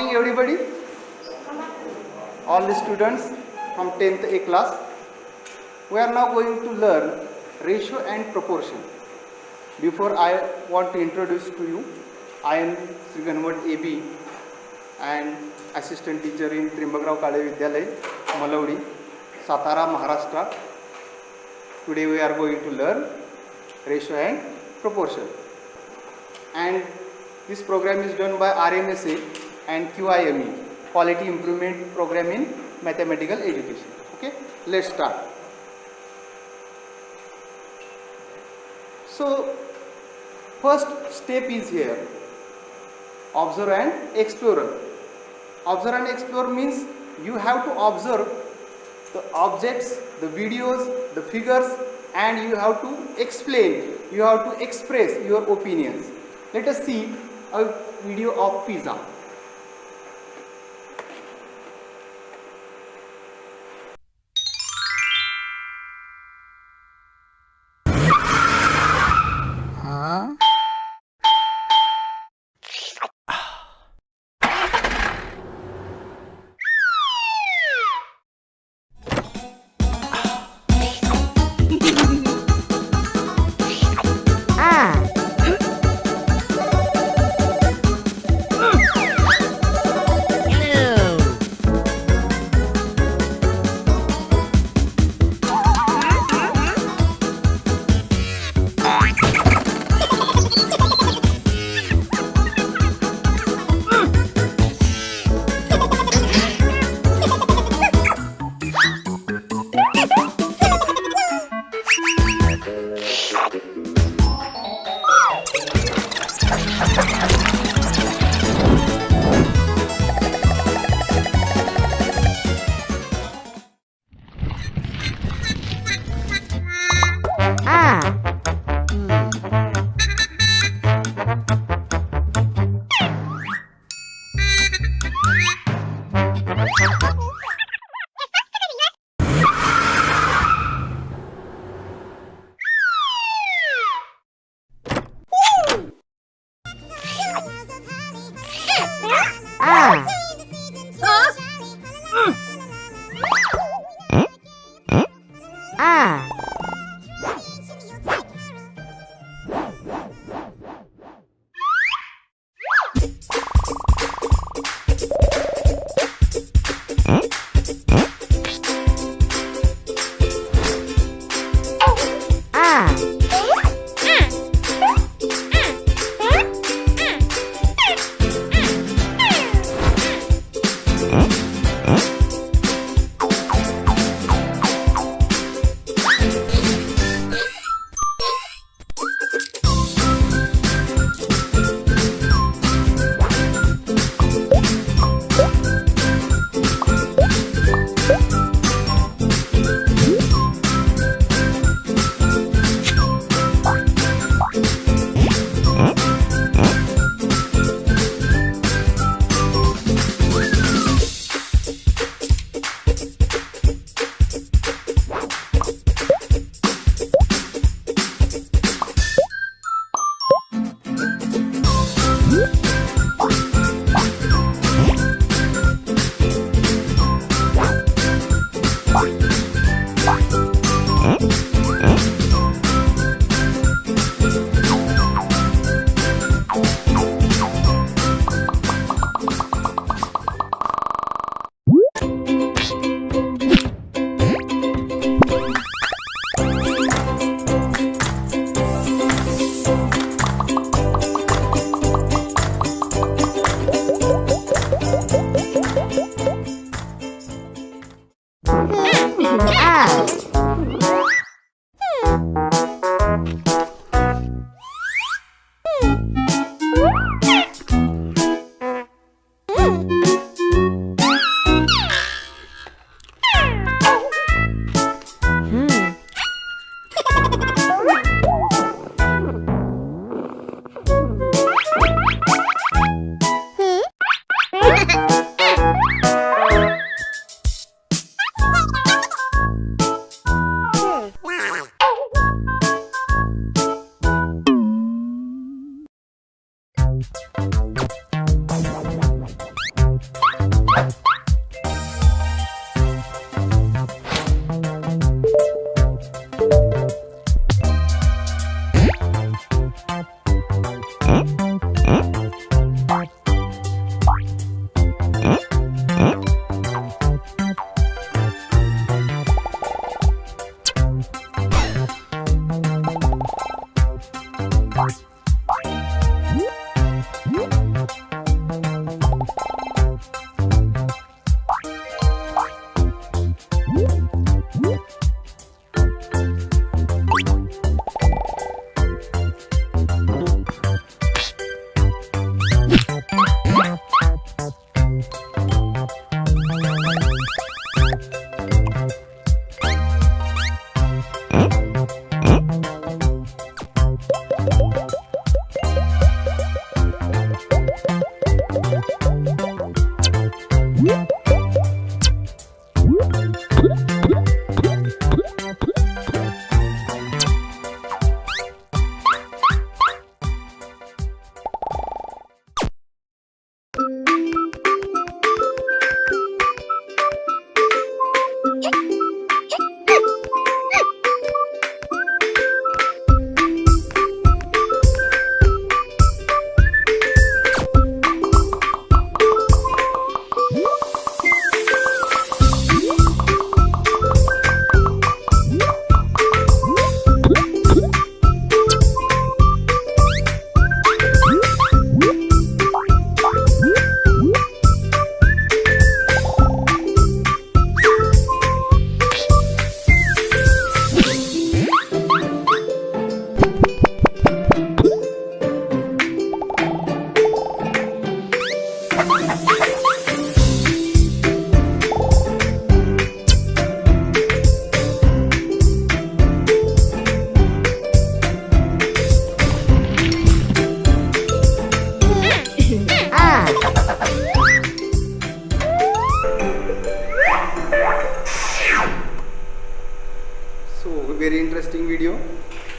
morning everybody, all the students from 10th A class. We are now going to learn ratio and proportion. Before I want to introduce to you, I am Sri Ganvat AB and assistant teacher in Trimbakarav Kale Vidyalay, Malaudi, Satara, Maharashtra. Today we are going to learn ratio and proportion. And this program is done by RMSA and QIME, Quality Improvement Program in Mathematical Education. Okay, let's start. So, first step is here, observe and explore. Observe and explore means you have to observe the objects, the videos, the figures, and you have to explain, you have to express your opinions. Let us see a video of pizza.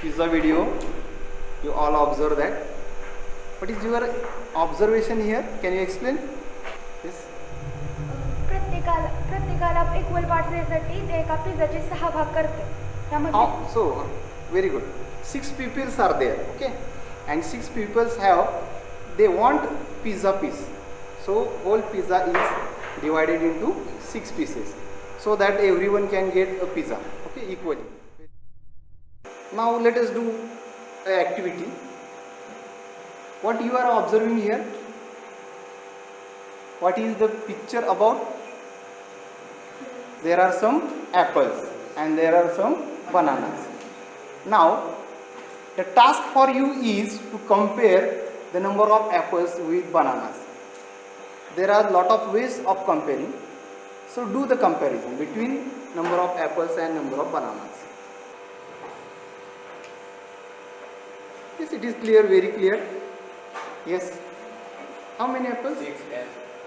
pizza video. You all observe that. What is your observation here? Can you explain? Yes. प्रत्येकाला equal part देण्यासाठी ते एका पिझ्झाचे 6 भाग करते. त्यामध्ये So very good. 6 peoples are there. Okay, and 6 peoples they want pizza piece. So whole pizza is divided into 6 pieces, so that everyone can get a pizza. Okay, equally. Now let us do an activity. What you are observing here? What is the picture about? There are some apples and there are some bananas. Now the task for you is to compare the number of apples with bananas. There are lot of ways of comparing. So do the comparison between number of apples and number of bananas. Yes, it is clear, very clear. Yes. How many apples?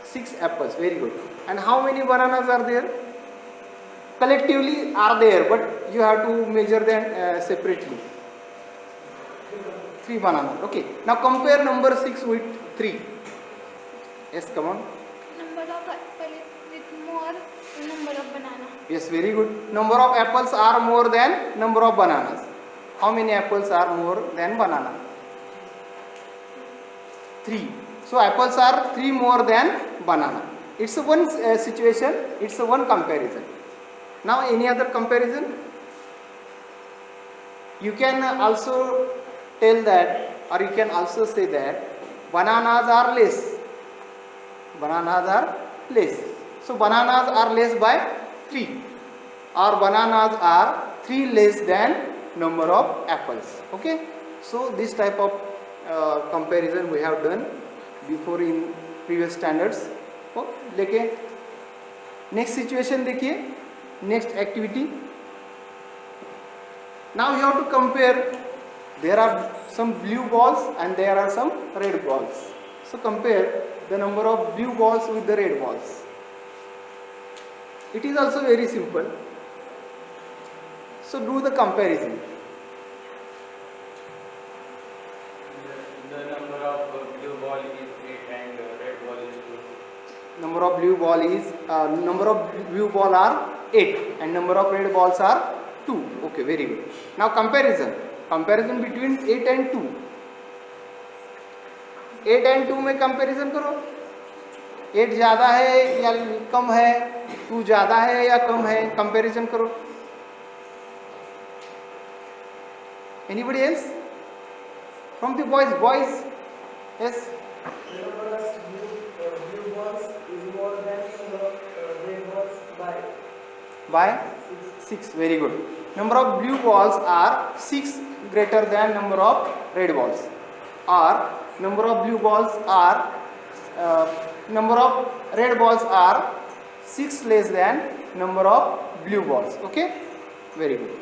6 apples, very good. And how many bananas are there? Collectively are there, but you have to measure them separately. 3 bananas. Okay. Now compare number 6 with 3. Yes, come on. number of apples with more number of banana. Yes, very good. Number of apples are more than number of bananas. How many apples are more than banana? 3. So apples are 3 more than banana. It's a one situation. It's a one comparison. Now any other comparison? You can also tell that, or you can also say that bananas are less. Bananas are less. So bananas are less by 3, or bananas are 3 less than number of apples. Okay. So this type of comparison we have done before in previous standards. लेके next situation देखिए, next activity. Now you have to compare. There are some blue balls and there are some red balls. So compare the number of blue balls with the red balls. It is also very simple. So do the comparison. The number of blue ball is 8 and red ball is 2. Number of blue ball are 8 and number of red balls are 2. Okay, very good. Now comparison. Comparison between 8 and 2. 8 and 2 में comparison करो. 8 ज़्यादा है या कम है, 2 ज़्यादा है या कम है, कंपैरिजन करो. Anybody else? From the boys, yes. The number of blue balls is more than number of red balls by By 6. Very good. Number of blue balls are 6 greater than number of red balls, or number of blue balls are number of red balls are 6 less than number of blue balls. Okay, very good.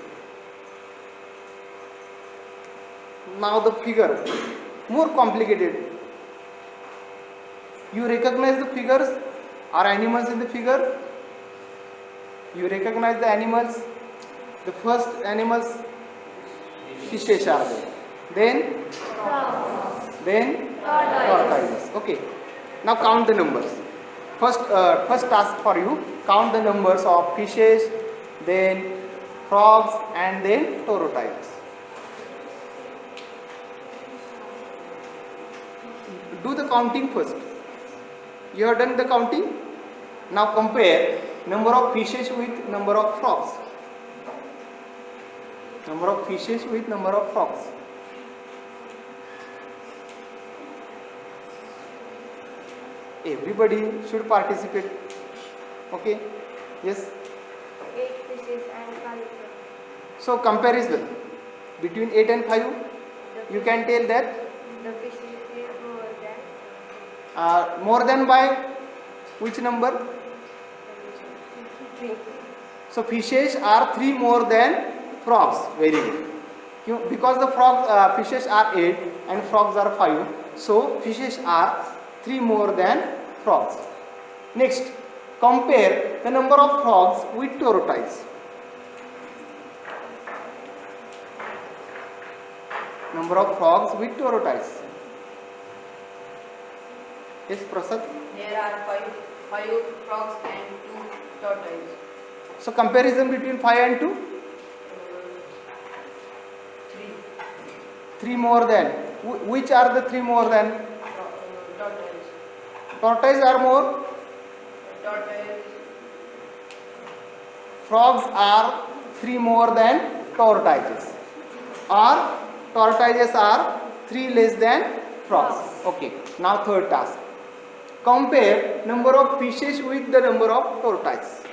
Now the figure, more complicated. You recognize the figures or animals in the figure. You recognize the animals. The first animals, fishes are there. Then tortoises. Okay. Now count the numbers. First task for you: count the numbers of fishes, then frogs, and then tortoises. Do the counting first. You have done the counting. Now compare number of fishes with number of frogs. Number of fishes with number of frogs. Everybody should participate. Okay? Yes? 8 fishes and 5 So comparison between 8 and 5, you can tell that the fishes is more than by which number? 3. So fishes are 3 more than frogs. Very good. Because the fishes are 8 and frogs are 5, so fishes are 3 more than frogs. Next, compare the number of frogs with tortoise. Number of frogs with tortoise. Yes, Prasad. There are five frogs and 2 tortoises. So comparison between 5 and 2? 3 3 more than. Which are the 3 more than? tortoises. Tortoise are more. Tortoise. Frogs are 3 more than tortoises. Or tortoises are 3 less than frogs. Okay. Now third task. Compare number of fishes with the number of tortoises.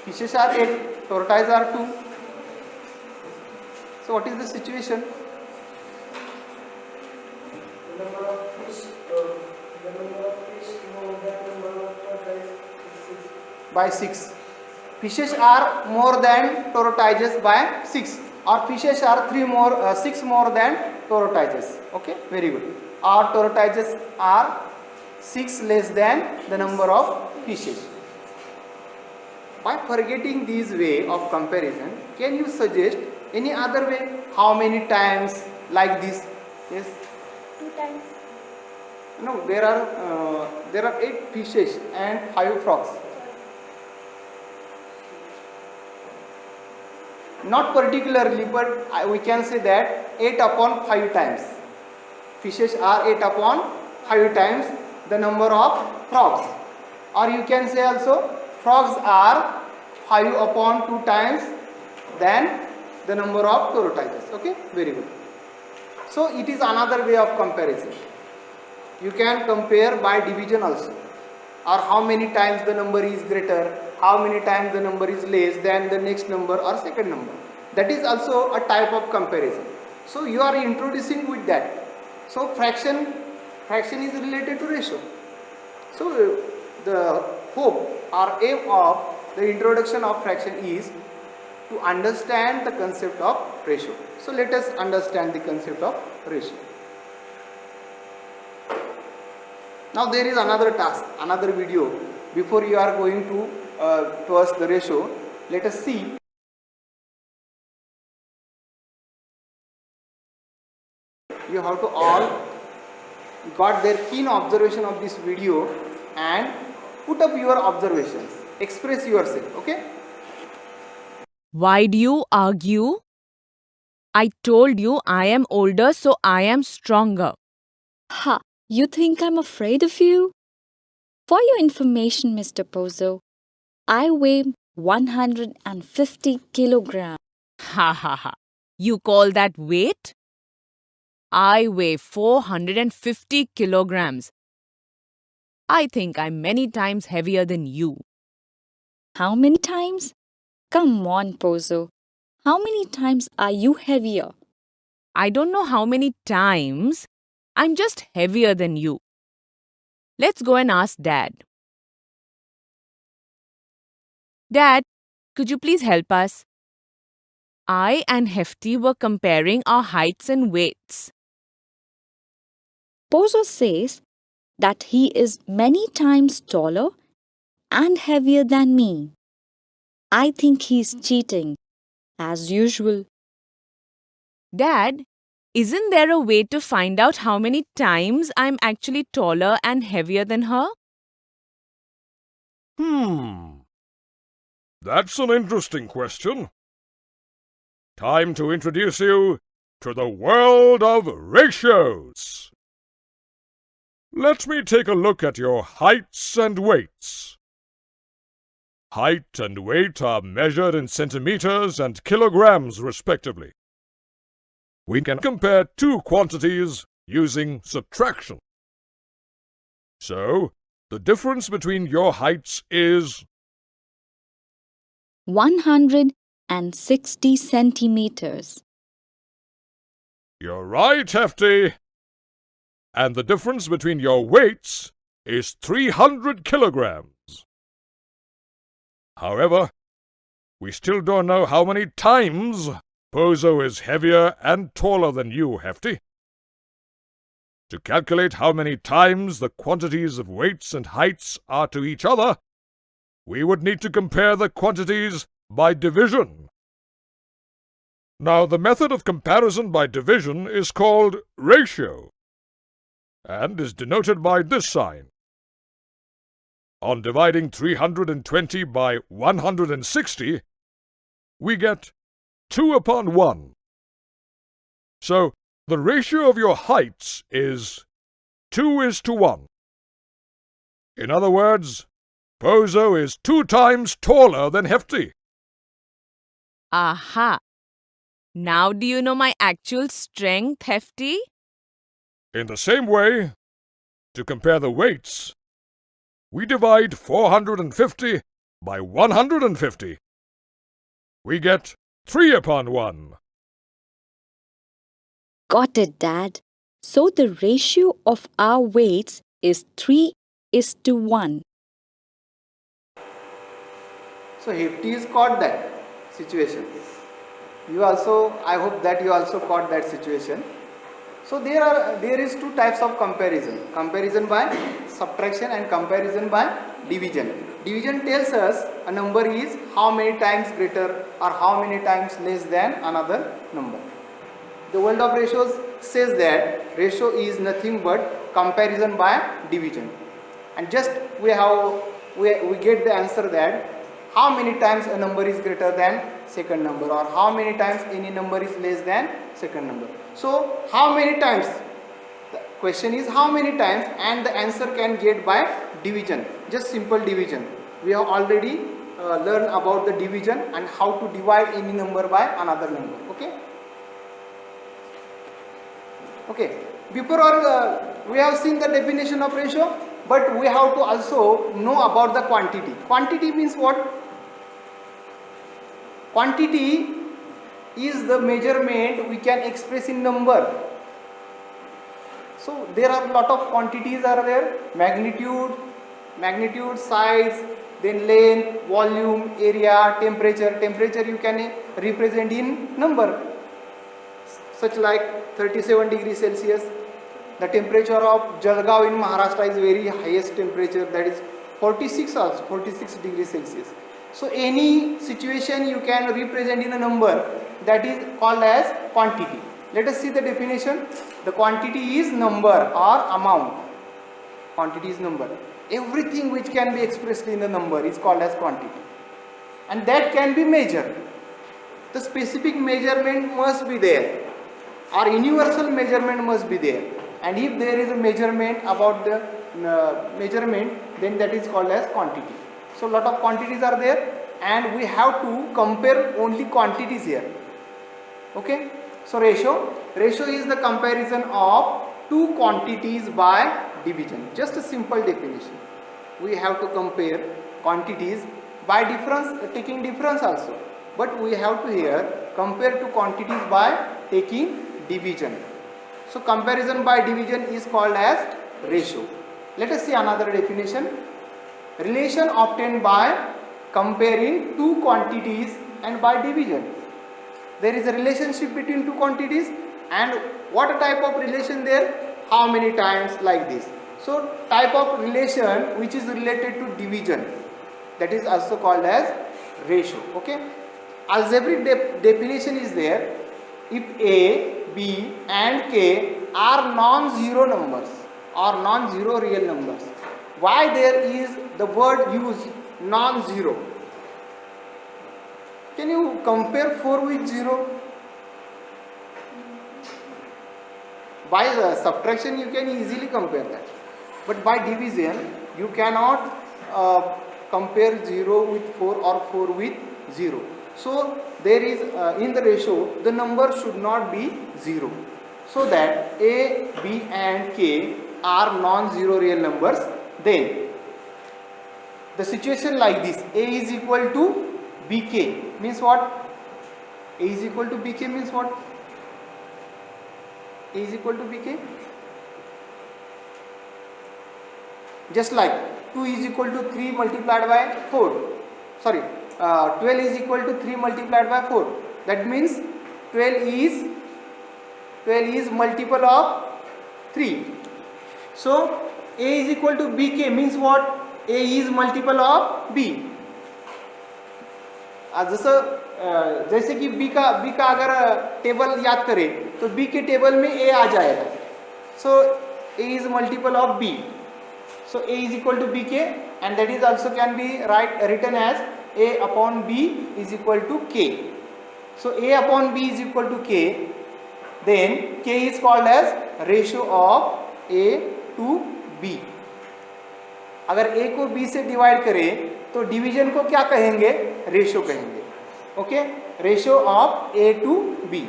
Fishes are 8, tortoises are 2. So what is the situation? The number of fish more than number of tortoises is 6. By 6. Fishes are more than tortoises by 6. Or fishes are 6 more than tortoises. Okay, very good. Or tortoises are 6 less than the number of fishes. By forgetting these way of comparison, can you suggest any other way? How many times like this? Yes. 2 times. No, there are 8 fishes and 5 frogs. Not particularly, but we can say that 8 upon 5 times. Fishes are 8 upon 5 times the number of frogs. Or you can say also frogs are 5 upon 2 times than the number of tortoises. Okay, very good. So it is another way of comparison. You can compare by division also, or how many times the number is greater, how many times the number is less than the next number or second number. That is also a type of comparison. So you are introducing with that. So fraction is related to ratio. So the hope or aim of the introduction of fraction is to understand the concept of ratio. So let us understand the concept of ratio. Now there is another task, another video. Before you are going towards the ratio, let us see. You have to all got their keen observation of this video and put up your observations. Express yourself, okay? Why do you argue? I told you I am older, so I am stronger. Ha! You think I'm afraid of you? For your information, Mr. Pozo, I weigh 150 kilograms. Ha ha ha. You call that weight? I weigh 450 kilograms. I think I'm many times heavier than you. How many times? Come on, Pozo. How many times are you heavier? I don't know how many times. I'm just heavier than you. Let's go and ask Dad. Dad, could you please help us? I and Hefty were comparing our heights and weights. Pozo says that he is many times taller and heavier than me. I think he's cheating, as usual. Dad, isn't there a way to find out how many times I'm actually taller and heavier than her? That's an interesting question. Time to introduce you to the world of ratios. Let me take a look at your heights and weights. Height and weight are measured in centimeters and kilograms, respectively. We can compare two quantities using subtraction. So, the difference between your heights is 160 centimeters. You're right, Hefty. And the difference between your weights is 300 kilograms. However, we still don't know how many times Pozo is heavier and taller than you, Hefty. To calculate how many times the quantities of weights and heights are to each other, we would need to compare the quantities by division. Now, the method of comparison by division is called ratio and is denoted by this sign. On dividing 320 by 160, we get 2/1. So, the ratio of your heights is 2:1. In other words, Bozo is 2 times taller than Hefty. Aha! Now do you know my actual strength, Hefty? In the same way, to compare the weights, we divide 450 by 150. We get 3/1. Got it, Dad. So the ratio of our weights is 3:1. So Hefty is caught that situation. You also, I hope that you also caught that situation. So there is two types of comparison. Comparison by subtraction and comparison by division. Division tells us a number is how many times greater or how many times less than another number. The world of ratios says that ratio is nothing but comparison by division. And just we get the answer that how many times a number is greater than second number or how many times any number is less than second number. So how many times, the question is how many times, and the answer can get by division, just simple division. We have already learned about the division and how to divide any number by another number. Okay, before we have seen the definition of ratio, but we have to also know about the quantity. Quantity means what? Quantity is the measurement we can express in number. So there are a lot of quantities are there: magnitude, size, then length, volume, area, temperature. Temperature you can represent in number, such like 37 degrees Celsius. The temperature of Jalgaon in Maharashtra is very highest temperature, that is 46 degrees Celsius. So any situation you can represent in a number, that is called as quantity. Let us see the definition. The quantity is number or amount. Quantity is number. Everything which can be expressed in a number is called as quantity, and that can be measured. The specific measurement must be there, or universal measurement must be there. And if there is a measurement about the measurement, then that is called as quantity. So lot of quantities are there, and we have to compare only quantities here. Okay, so ratio is the comparison of two quantities by division. Just a simple definition. We have to compare quantities by difference, taking difference also, but we have to here compare two quantities by taking division. So comparison by division is called as ratio. Let us see another definition. Relation obtained by comparing two quantities and by division. There is a relationship between two quantities, and what type of relation there? How many times, like this. So type of relation which is related to division, that is also called as ratio. Okay. Algebraic definition is there. If A, B and K are non-zero numbers or non-zero real numbers. Why there is the word used non-zero? Can you compare 4 with 0? By the subtraction you can easily compare that, but by division you cannot compare 0 with 4 or 4 with 0. So there is in the ratio the number should not be 0, so that A, B and K are non-zero real numbers. Then the situation like this: A is equal to BK means what? A is equal to BK means what? A is equal to BK. Just like 2 is equal to 3 multiplied by 4. Sorry, 12 is equal to 3 multiplied by 4. That means 12 is multiple of 3. So A is equal to BK means what? A is multiple of B. जैसे कि B का अगर table याद करें तो B के table में A आ जाएगा. So A is multiple of B. So A is equal to B K and that is also can be written as A upon B is equal to K. So A upon B is equal to K. Then K is called as ratio of A to B. अगर A को B से divide करें तो division को क्या कहेंगे? Ratio कहेंगे. Okay, ratio of A to B.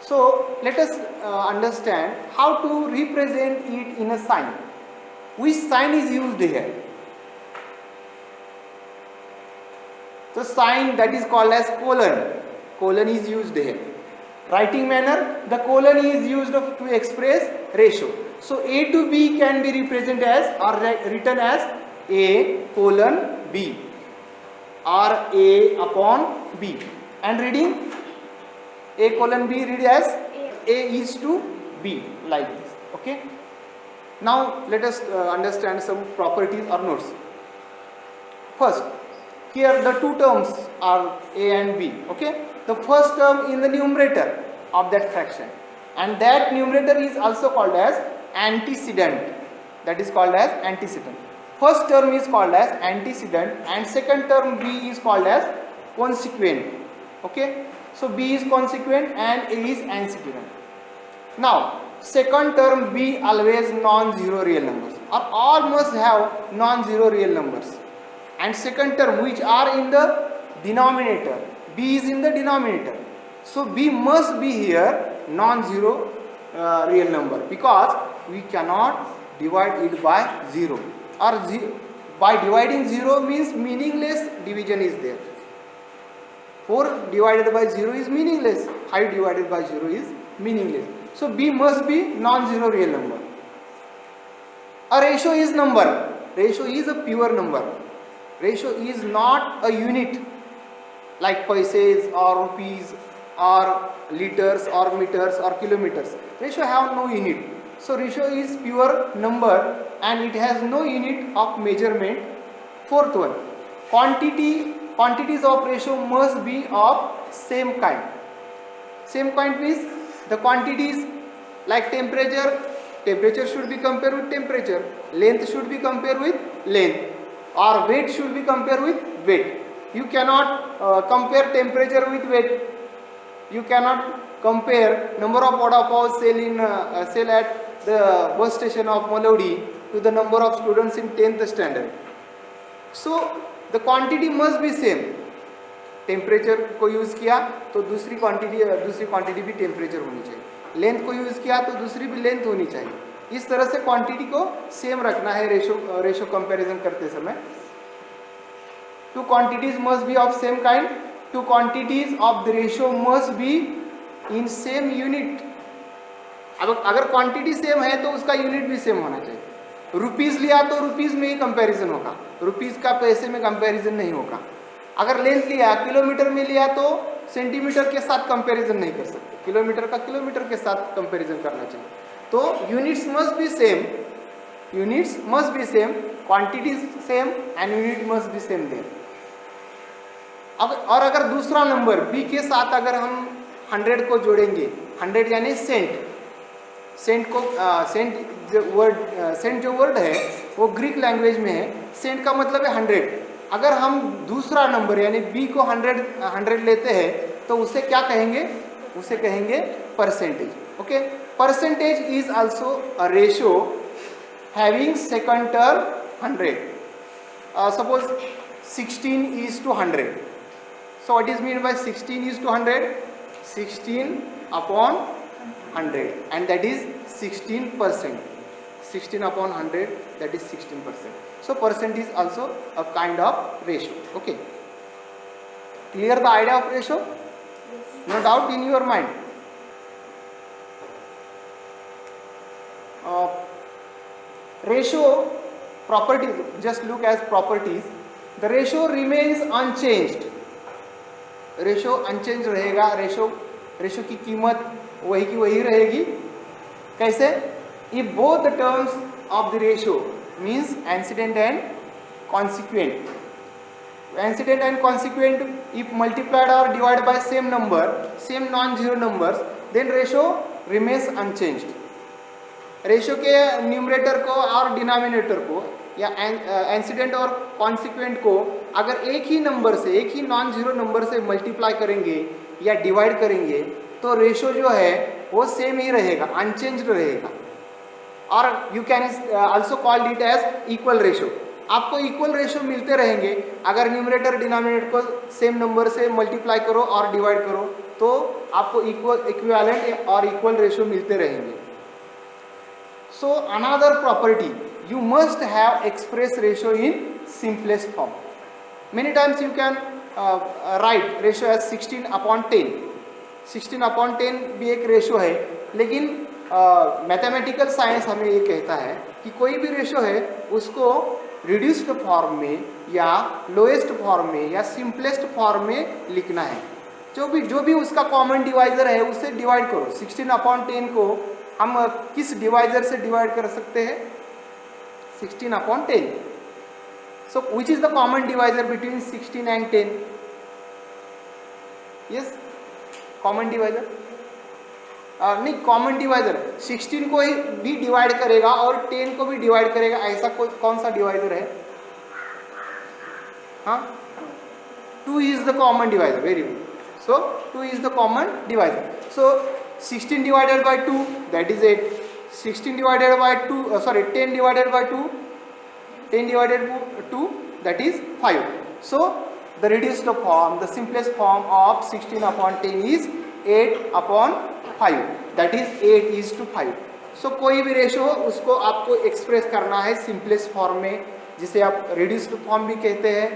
So let us understand how to represent it in a sign. Which sign is used here? So sign that is called as colon. Colon is used here. Writing manner, the colon is used to express ratio. So A to B can be represented as or written as A colon B or A upon B. And reading A colon B read as A is to B like this. Okay. Now let us understand some properties or notes. First, here the two terms are A and B. Okay, the first term in the numerator of that fraction, and that numerator is also called as antecedent. That is called as antecedent. First term is called as antecedent, and second term B is called as consequent. Okay, so B is consequent and A is antecedent. Now, second term B always non-zero real numbers, or all must have non-zero real numbers. And second term which are in the denominator, B is in the denominator. So B must be here non-zero real number, because we cannot divide it by 0, or by dividing 0 means meaningless division is there. 4 divided by 0 is meaningless, 5 divided by 0 is meaningless. So B must be non-zero real number. A ratio is number. Ratio is a pure number. Ratio is not a unit like paise or rupees or liters or meters or kilometers. Ratio have no unit. So ratio is pure number and it has no unit of measurement. Fourth one, quantities of ratio must be of same kind. Same kind means the quantities like temperature should be compared with temperature, length should be compared with length, or weight should be compared with weight. You cannot compare temperature with weight. You cannot compare number of vada pav sell at the bus station of Malodi to the number of students in 10th standard. So the quantity must be same. Temperature को use किया तो दूसरी quantity भी temperature होनी चाहिए. Length को use किया तो दूसरी भी लेंथ होनी चाहिए. इस तरह से क्वांटिटी को सेम रखना है रेशो कंपैरिजन करते समय. Two quantities must be of same kind. Two quantities of the ratio must be in same unit. अब अगर क्वांटिटी सेम है तो उसका यूनिट भी सेम होना चाहिए. रुपीज़ लिया तो रुपीज़ में ही कंपैरिजन होगा, रुपीज़ का पैसे में कंपैरिजन नहीं होगा. अगर लेंथ लिया, किलोमीटर में लिया तो सेंटीमीटर के साथ कंपैरिजन नहीं कर सकते. किलोमीटर का किलोमीटर के साथ कंपैरिजन करना चाहिए. तो units must be same, quantities same and unit must be same there. और अगर दूसरा नंबर बी के साथ अगर हम 100 को जोड़ेंगे, 100 यानी सेंट को सेंट जो वर्ड है वो ग्रीक लैंग्वेज में है. सेंट का मतलब है 100. अगर हम दूसरा नंबर यानी बी को 100 लेते हैं तो उसे क्या कहेंगे? उसे कहेंगे percentage. Okay, percentage is also a ratio having second term 100. Suppose 16:100. So what is meant by 16:100? 16 upon 100, and that is 16%. 16 upon 100, that is 16%. So percent is also a kind of ratio. Okay, clear the idea of ratio? No doubt in your mind. Ratio properties, just look as properties. The ratio remains unchanged. Ratio unchanged रहेगा. Ratio की कीमत वही की वही रहेगी. कैसे? If both the terms of the ratio means antecedent and consequent, Antecedent and consequent, if multiplied or divided by same number, same non-zero numbers, then ratio remains unchanged. Ratio के numerator को और डिनोमिनेटर को या एंसिडेंट और consequent को अगर एक ही number से, एक ही नॉन जीरो नंबर से मल्टीप्लाई करेंगे या डिवाइड करेंगे तो रेशो जो है वो सेम ही रहेगा, अनचेंज्ड रहेगा. और you can also called it as equal ratio. आपको इक्वल रेशो मिलते रहेंगे अगर न्यूमरेटर डिनोमिनेटर को सेम नंबर से मल्टीप्लाई करो और डिवाइड करो तो आपको इक्विवेलेंट और इक्वल रेशो मिलते रहेंगे. So another property, you must have express ratio in simplest form. Many times you can write ratio as 16/10. 16/10 भी एक रेशो है, लेकिन मैथमेटिकल साइंस हमें ये कहता है कि कोई भी रेशो है उसको रिड्यूस्ड फॉर्म में या लोएस्ट फॉर्म में या सिंपलेस्ट फॉर्म में लिखना है. जो भी उसका कॉमन डिवाइजर है उससे डिवाइड करो. 16/10 को हम किस डिवाइजर से डिवाइड कर सकते हैं? 16/10. So which is the common divisor between 16 and 10? Yes, common divisor नहीं, कॉमन डिवाइजर 16 को ही भी डिवाइड करेगा और 10 को भी डिवाइड करेगा, ऐसा कौन सा डिवाइजर है? हाँ, 2 is the common divisor. Very good. So 2 is the common divisor. So 16 divided by 2, that is 8. 16 divided by 2, 10 divided by 2, 10 divided by 2, that is 5. So the reduced form, the simplest form of 16/10 is 8/5. That is 8:5. So कोई भी ratio उसको आपको express करना है simplest form में, जिसे आप reduced form भी कहते हैं.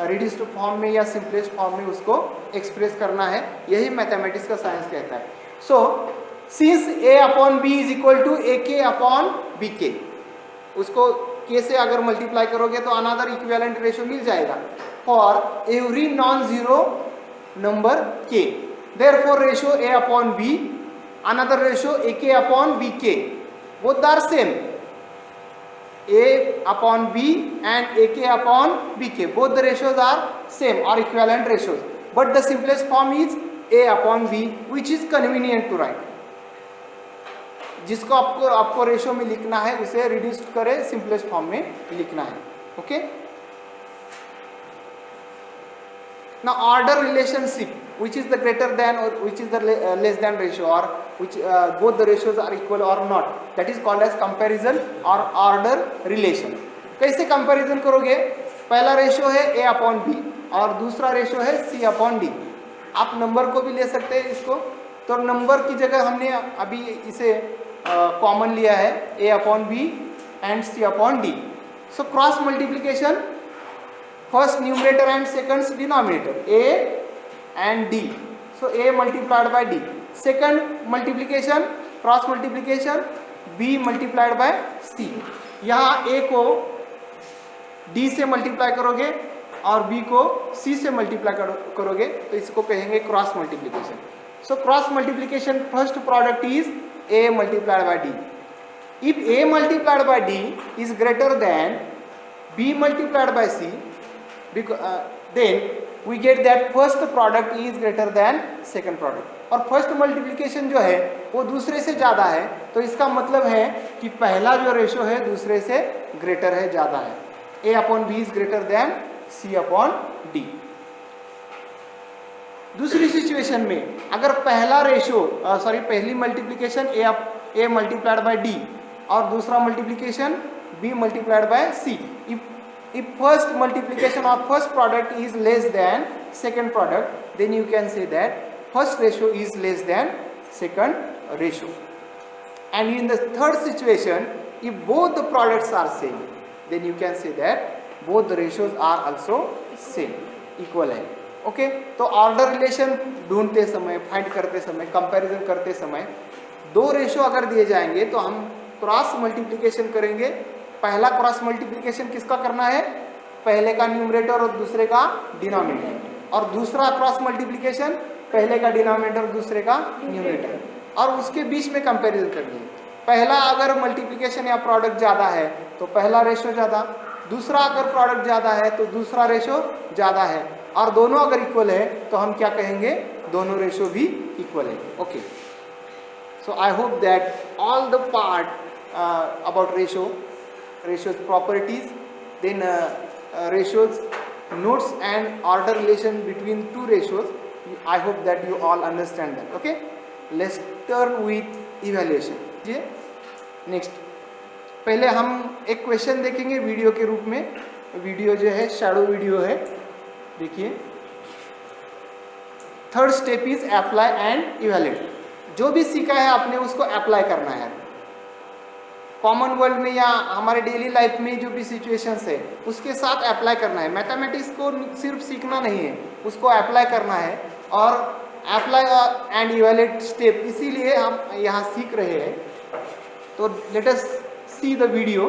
रिड्यूस्ड फॉर्म में या सिंपलेस्ट फॉर्म में उसको एक्सप्रेस करना है, यही मैथमेटिक्स का साइंस कहता है. So since a/b is equal to ak/bk, उसको k से अगर मल्टीप्लाई करोगे तो अनदर इक्विवेलेंट रेशो मिल जाएगा for every non zero number k. Therefore ratio a/b, another ratio ak/bk, both are same. a/b and ak/bk, both the ratios are same or equivalent ratios, but the simplest form is a/b, which is convenient to write. जिसको आपको ratio में लिखना है उसे reduced करे simplest form में लिखना है. Okay. Now order relationship, which is the greater than or which is the less than ratio, or which both the ratios are equal or not, that is called as comparison or order relation. कैसे comparison करोगे? पहला ratio है a/b और दूसरा ratio है c/d. आप number को भी ले सकते हैं इसको, तो नंबर की जगह हमने अभी इसे कॉमन लिया है a/b and c/d. So cross multiplication, first numerator and second denominator, a and d. So a multiplied by d. Second multiplication, cross multiplication, b multiplied by c. यहाँ a को d से मल्टीप्लाई करोगे और b को c से multiply करोगे तो इसको कहेंगे cross multiplication. So cross multiplication first product is a multiplied by d. If a multiplied by d is greater than b multiplied by c, then we get that first product is greater than second product. और first multiplication जो है वो दूसरे से ज़्यादा है, तो इसका मतलब है कि पहला जो रेशो है दूसरे से ग्रेटर है, ज़्यादा है. a/b is greater than c/d. दूसरी सिचुएशन में अगर पहला रेशो पहली multiplication a multiplied by d और दूसरा multiplication b multiplied by c, if first multiplication or first product is less than second product, then you can say that first ratio is less than second ratio. And in the third situation, if both the products are same, then you can say that both the ratios are also same, equal है. Okay. तो order relation ढूंढते समय, find करते समय, comparison करते समय दो ratio अगर दिए जाएंगे तो हम क्रॉस मल्टीप्लिकेशन करेंगे. पहला क्रॉस मल्टीप्लिकेशन किसका करना है? पहले का न्यूमरेटर और दूसरे का डिनोमिनेटर. और दूसरा क्रॉस मल्टीप्लिकेशन पहले का डिनोमिनेटर और दूसरे का न्यूमरेटर, और उसके बीच में कंपैरिजन करनी है. पहला अगर मल्टीप्लिकेशन या प्रोडक्ट ज़्यादा है तो पहला रेशो ज़्यादा, दूसरा अगर प्रोडक्ट ज़्यादा है तो दूसरा रेशो ज़्यादा है, और दोनों अगर इक्वल है तो हम क्या कहेंगे, दोनों रेशो भी इक्वल है. Okay, so I hope that all the part about ratios properties, then ratios notes and order relation between two ratios. I hope that you all understand that. Okay, let's turn with evaluation. जी next, पहले हम एक question देखेंगे video के रूप में. Video जो है शैडो वीडियो है. देखिए, third step is apply and evaluate. जो भी सीखा है आपने उसको अप्लाई करना है. कॉमन वर्ल्ड में या हमारे डेली लाइफ में जो भी सिचुएशंस है उसके साथ अप्लाई करना है. मैथमेटिक्स को सिर्फ सीखना नहीं है, उसको अप्लाई करना है. और अप्लाई एंड इवैल्यूएट स्टेप इसीलिए हम यहाँ सीख रहे हैं. तो late us see the video.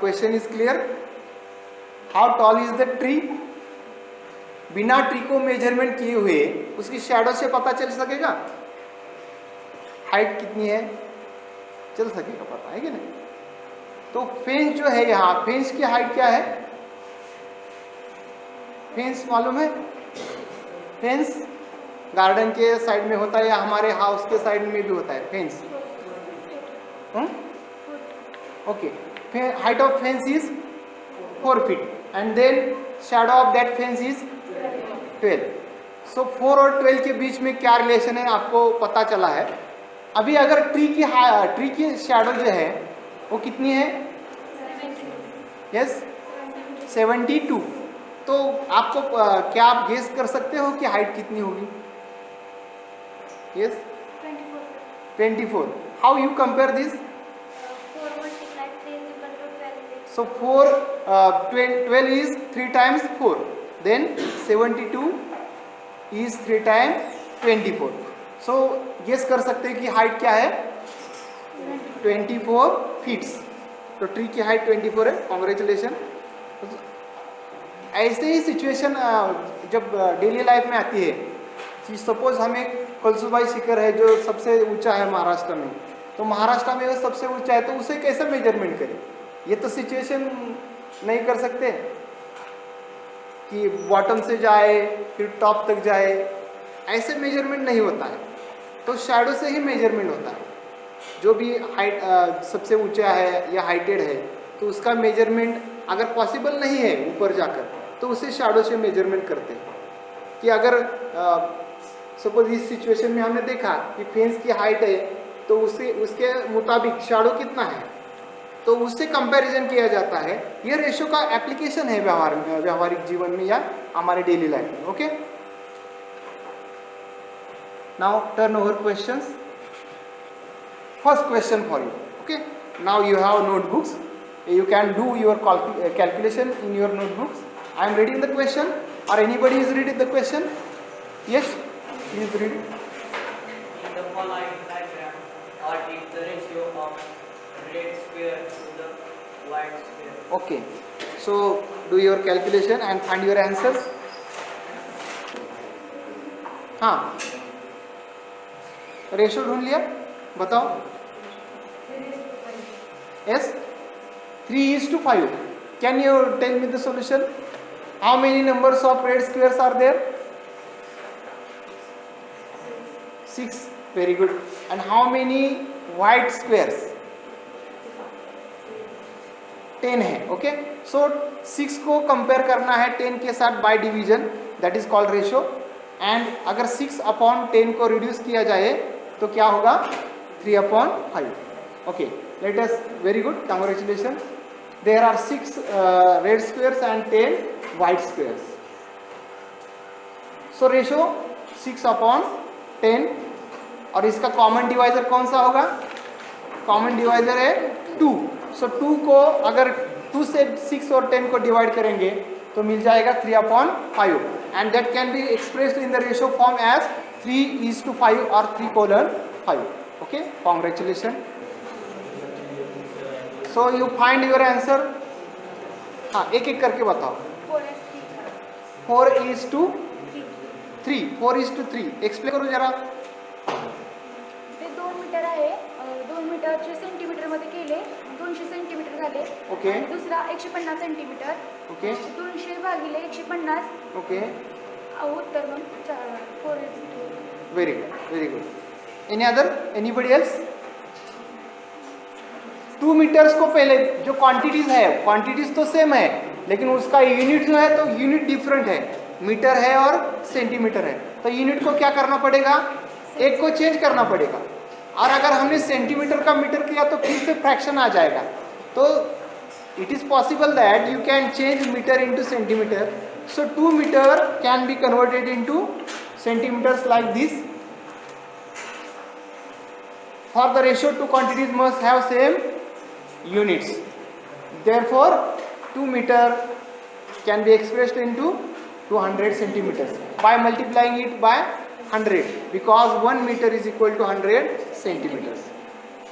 Question is clear. How tall is the tree. बिना ट्री को मेजरमेंट किए हुए उसकी शैडो से पता चल सकेगा हाइट कितनी है, चल सकेगा पता है कि नहीं. तो फेंस जो है यहाँ, फेंस की हाइट क्या है, फेंस मालूम है. फेंस गार्डन के साइड में होता है या हमारे हाउस के साइड में भी होता है fence. Okay, height of fence is 4 feet and then shadow of that fence is 12. So 4 और 12 के बीच में क्या रिलेशन है आपको पता चला है. अभी अगर ट्री की शैडो जो है वो कितनी है, यस 72. तो आपको क्या आप गेस कर सकते हो कि हाइट कितनी होगी. Yes 24. How you compare this. So 12 is 3 times 4, then 72 is 3 times 24. So guess कर सकते हैं कि हाइट क्या है, 24 फीट्स. तो ट्री की हाइट 24 है. कॉन्ग्रेचुलेशन. ऐसे ही सिचुएशन जब डेली लाइफ में आती है कि सपोज हम एक कलसुबाई शिखर है जो सबसे ऊंचा है महाराष्ट्र में, तो महाराष्ट्र में वो सबसे ऊंचा है तो उसे कैसे मेजरमेंट करें. ये तो सिचुएशन नहीं कर सकते कि बॉटम से जाए फिर टॉप तक जाए, ऐसे मेजरमेंट नहीं होता है. तो शैडो से ही मेजरमेंट होता है. जो भी हाइट सबसे ऊंचा है या हाइटेड है तो उसका मेजरमेंट अगर पॉसिबल नहीं है ऊपर जाकर तो उसे शैडो से मेजरमेंट करते हैं. कि अगर सपोज इस सिचुएशन में हमने देखा कि फेंस की हाइट है तो उसके मुताबिक शैडो कितना है, तो उससे कंपैरिजन किया जाता है. ये रेशो का एप्लीकेशन है व्यवहारिक जीवन में या हमारे डेली लाइफ में. Okay, now turn over questions. First question for you. Okay, now you have notebooks, you can do your calculation in your notebooks. I am reading the question और anybody is reading the question. Yes, please read. In the following diagram, what is the ratio of red square to the white square? Okay, so do your calculation and find your answers. हाँ, ratio ढूंढ लिया, बताओ. Yes, 3:5. Can you tell me the solution? How many numbers of red squares are there? 6. Very good. And how many white squares? 10 है. Okay, सो 6 को compare करना है 10 के साथ by division, that is called ratio. And अगर 6/10 को reduce किया जाए तो क्या होगा? 3/5. Okay, let us, very good, congratulation. There are 6 red squares and 10 white squares. So ratio 6/10 और इसका कॉमन डिवाइजर कौन सा होगा? कॉमन डिवाइजर है 2. सो 2 को अगर 2 से 6 और 10 को डिवाइड करेंगे तो मिल जाएगा 3/5 and that can be expressed in the ratio form as 3:5 और 3:5. Okay, congratulation. So you find your answer. हाँ, एक एक करके बताओ. 4:3. 4:3. एक्सप्लेन करो जरा. ते 2 मीटर आहे. 2 मीटरचे सेंटीमीटरमध्ये केले 200 सेंटीमीटर झाले. ओके. आणि दुसरा 150 सेंटीमीटर. ओके. 200 भागिले 150. ओके, उत्तर मग 4:3. Very good, very good. Any other, anybody else? 2 meters को पहले जो क्वांटिटीज है, क्वांटिटीज तो सेम है लेकिन उसका यूनिट जो है तो यूनिट डिफरेंट है. मीटर है और सेंटीमीटर है, तो यूनिट को क्या करना पड़ेगा? एक को चेंज करना पड़ेगा. और अगर हमने सेंटीमीटर का मीटर किया तो फिर से फ्रैक्शन आ जाएगा. तो it is possible that you can change meter into centimeter. So 2 meter can be converted into centimeters like this. For the ratio 2 quantities must have same units. Therefore 2 meter can be expressed into 200 centimeters by multiplying it by 100 because 1 meter is equal to 100 centimeters.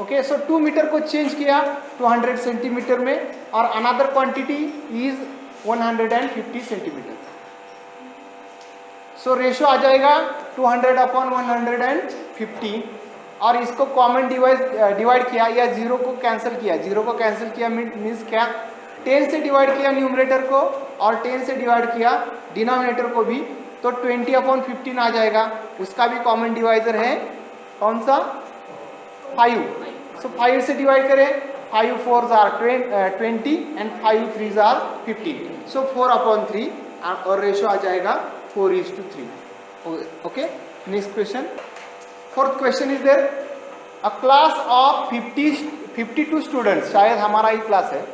Okay, so 2 meter को change किया 200 centimetre में और another quantity is 150 centimetre. So ratio आ जाएगा 200/150 और इसको common divide किया या 0 को कैंसिल किया. 0 को कैंसिल किया मीन्स क्या? 10 से डिवाइड किया न्यूमरेटर को और 10 से डिवाइड किया डिनोमिनेटर को भी, तो 20/15 आ जाएगा. उसका भी कॉमन डिवाइजर है कौन सा? 5. सो 5 से डिवाइड करें, 5 4s are 20 and 5 3s are 15. सो 4/3 और रेशियो आ जाएगा 4:3. Okay, next question. Fourth question is there. A class of 52 students, शायद हमारा ही क्लास है,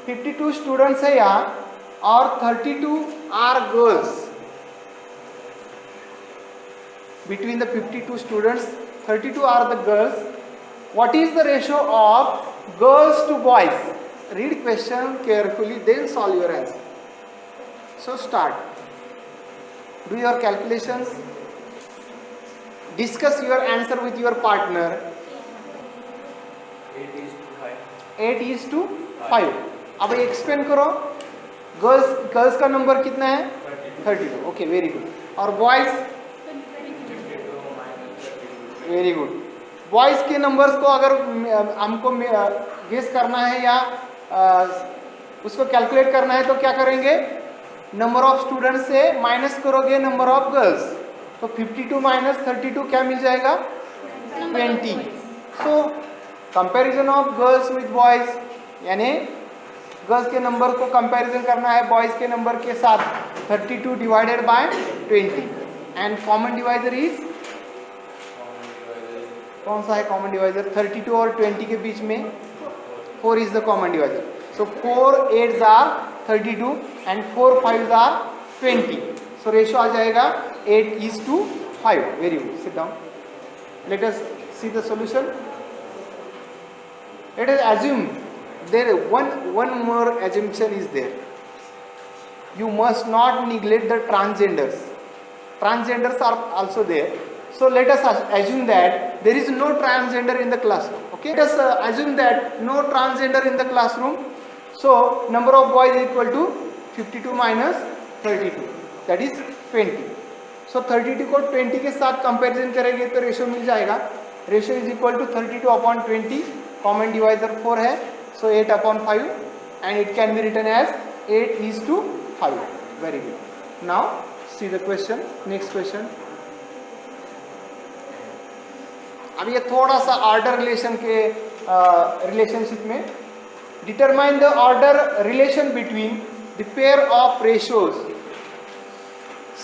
52 स्टूडेंट्स है यहाँ और 32 are girls. Between the 52 students, 32 are the girls. What is the ratio of girls to boys? Read question carefully, then solve your answer. So start. Do your calculations. Discuss your answer with your partner. 8:5. अब explain करो. Girls का number कितना है? 32. Okay, very good. और boys? Very good. Boys के numbers को अगर हमको गेस करना है या उसको कैलकुलेट करना है तो क्या करेंगे? नंबर ऑफ स्टूडेंट्स से माइनस करोगे नंबर ऑफ गर्ल्स, तो 52 माइनस 32 क्या मिल जाएगा? 20. So comparison of girls with boys, यानी गर्ल्स के नंबर को कंपैरिजन करना है बॉयज के नंबर के साथ. 32 divided by 20 and common divisor is कौन सा है? कॉमन डिवाइजर 32 और 20 के बीच में 4 is the common divisor. So 4 8s are 32 and 4 5s are 20. So ratio आ जाएगा 8:5. Very good. Sit down. Let us see the solution. Let us assume there one more assumption is there. You must not neglect the transgenders. Transgenders are also there. So let us assume that there is no transgender in the classroom. Okay. Let us assume that no transgender in the classroom. So number of boys is equal to 52 minus 32. That is 20. So 32 को 20 के साथ comparison करेंगे तो ratio मिल जाएगा. Ratio is equal to 32/20. Common divisor 4 है, so 8/5 and it can be written as 8:5. Very good. Now see the question. Next question. अब ये थोड़ा सा ऑर्डर रिलेशन के रिलेशनशिप में, determine the order relation between the pair of ratios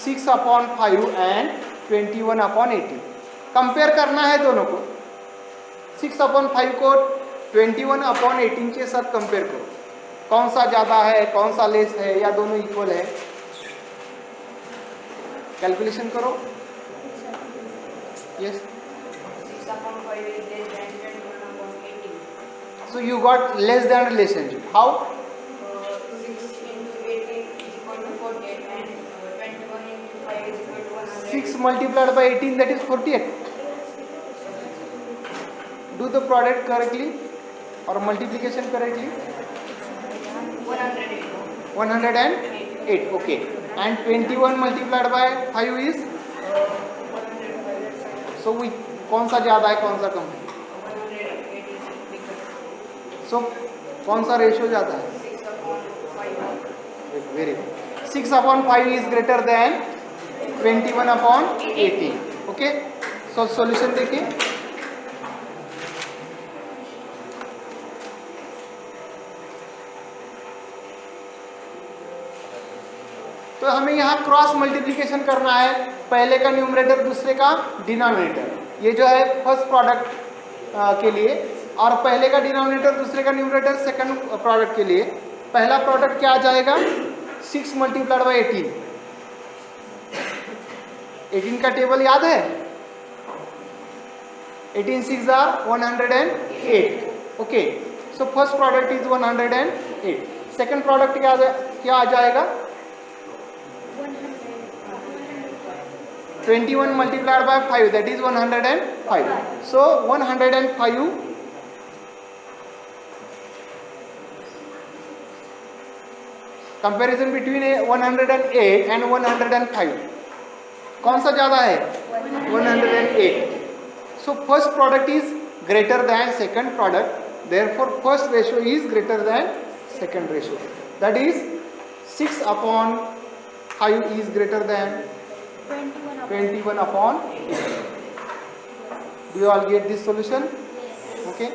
6/5 and 21/18। Compare करना है दोनों को, 6/5 को 21/18 के साथ कंपेयर करो, कौन सा ज़्यादा है कौन सा लेस है या दोनों इक्वल है, कैलकुलेशन करो। Yes, 6/5 is less than 21/18. so you got less than relationship. How? 6 into 18 is equal to 48 and 21 into 5 is equal to 100. 6 multiplied by 18, that is 48. Do the product correctly or multiplication correctly. 108. 108, okay. And 21 multiplied by 5 is, so we कौन सा ज़्यादा है कौन सा कम है, 108 is bigger. so कौन सा ratio ज़्यादा है, 6/5. Very good, 6/5 is greater than 21/18, okay. So solution देखिए, तो हमें यहाँ क्रॉस मल्टीप्लिकेशन करना है, पहले का न्यूमरेटर दूसरे का डिनोमिनेटर, ये जो है फर्स्ट प्रोडक्ट के लिए, और पहले का डिनोमिनेटर दूसरे का न्यूमरेटर सेकंड प्रोडक्ट के लिए। पहला प्रोडक्ट क्या आ जाएगा, 6 multiplied by 18, 18 का टेबल याद है, 18 6 are 108, okay. So first product is 108, second product क्या आ जाएगा, 21 multiplied by 5, that is 105. So 105, comparison between 108 and 105, कौन सा ज़्यादा है, 108. So first product is greater than second product, therefore first ratio is greater than second ratio, that is 6/5 is greater than 21/18. Do you all get this solution? Okay.